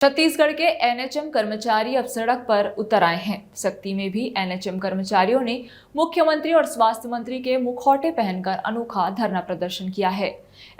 छत्तीसगढ़ के एनएचएम कर्मचारी अब सड़क पर उतर आए हैं। सक्ती में भी एनएचएम कर्मचारियों ने मुख्यमंत्री और स्वास्थ्य मंत्री के मुखौटे पहनकर अनोखा धरना प्रदर्शन किया है।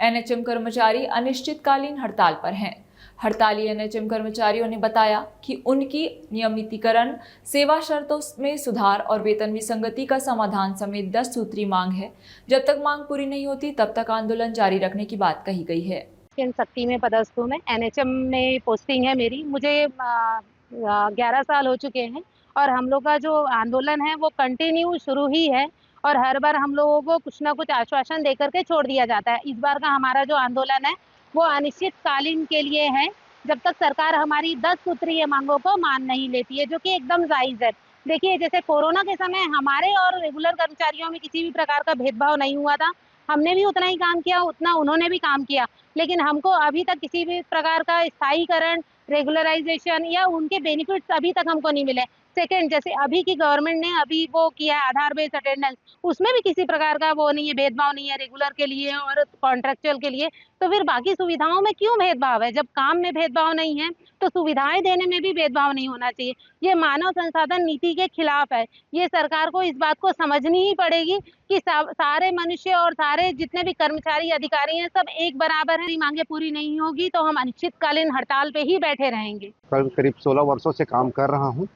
एनएचएम कर्मचारी अनिश्चितकालीन हड़ताल पर हैं। हड़ताली एनएचएम कर्मचारियों ने बताया कि उनकी नियमितीकरण, सेवा शर्तों में सुधार और वेतन विसंगति का समाधान समेत 10 सूत्री मांग है। जब तक मांग पूरी नहीं होती तब तक आंदोलन जारी रखने की बात कही गई है। शक्ति में पदस्थ हूँ मैं। एनएचएम में पोस्टिंग है मेरी। मुझे 11 साल हो चुके हैं और हम लोग का जो आंदोलन है वो कंटिन्यू शुरू ही है और हर बार हम लोगों को कुछ ना कुछ आश्वासन देकर के छोड़ दिया जाता है। इस बार का हमारा जो आंदोलन है वो अनिश्चितकालीन के लिए है, जब तक सरकार हमारी 10 सूत्रीय मांगों को मान नहीं लेती है, जो कि एकदम जायज़ है। देखिए, जैसे कोरोना के समय हमारे और रेगुलर कर्मचारियों में किसी भी प्रकार का भेदभाव नहीं हुआ था। हमने भी उतना ही काम किया, उतना उन्होंने भी काम किया, लेकिन हमको अभी तक किसी भी प्रकार का स्थायीकरण, रेगुलराइजेशन या उनके बेनिफिट्स अभी तक हमको नहीं मिले। सेकंड, जैसे अभी की गवर्नमेंट ने अभी वो किया है आधार बेस्ड अटेंडेंस, उसमें भी किसी प्रकार का वो नहीं है, भेदभाव नहीं है रेगुलर के लिए और कॉन्ट्रैक्चुअल के लिए। तो फिर बाकी सुविधाओं में क्यों भेदभाव है? जब काम में भेदभाव नहीं है, तो सुविधाएं देने में भी भेदभाव नहीं होना चाहिए। ये मानव संसाधन नीति के खिलाफ है। ये सरकार को इस बात को समझनी ही पड़ेगी कि सारे मनुष्य और सारे जितने भी कर्मचारी अधिकारी हैं, सब एक बराबर हैं। मांगे पूरी नहीं होगी तो हम अनिश्चितकालीन हड़ताल पे ही बैठे रहेंगे। करीब 16 वर्षों से काम कर रहा हूँ।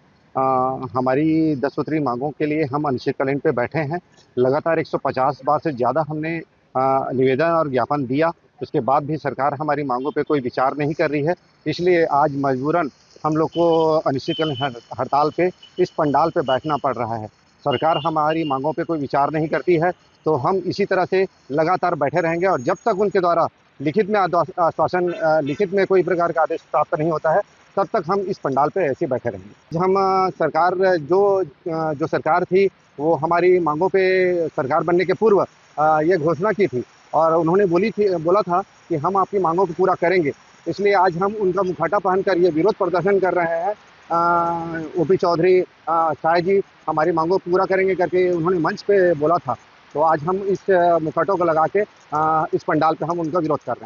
हमारी 10 सूत्री मांगों के लिए हम अनिश्चितकालीन पे बैठे हैं। लगातार 150 बार से ज़्यादा हमने निवेदन और ज्ञापन दिया, उसके बाद भी सरकार हमारी मांगों पे कोई विचार नहीं कर रही है। इसलिए आज मजबूरन हम लोग को अनिश्चितकालीन हड़ताल पे इस पंडाल पे बैठना पड़ रहा है। सरकार हमारी मांगों पे कोई विचार नहीं करती है तो हम इसी तरह से लगातार बैठे रहेंगे और जब तक उनके द्वारा लिखित में आश्वासन, लिखित में कोई प्रकार का आदेश प्राप्त नहीं होता है, तब तक हम इस पंडाल पे ऐसे बैठे रहेंगे। हम सरकार जो सरकार थी वो हमारी मांगों पे सरकार बनने के पूर्व ये घोषणा की थी और उन्होंने बोला था कि हम आपकी मांगों को पूरा करेंगे। इसलिए आज हम उनका मुखौटा पहनकर ये विरोध प्रदर्शन कर रहे हैं। ओपी चौधरी शाह जी हमारी मांगों को पूरा करेंगे करके उन्होंने मंच पे बोला था, तो आज हम इस मुखौटों को लगा के इस पंडाल पे हम उनका विरोध कर रहे हैं।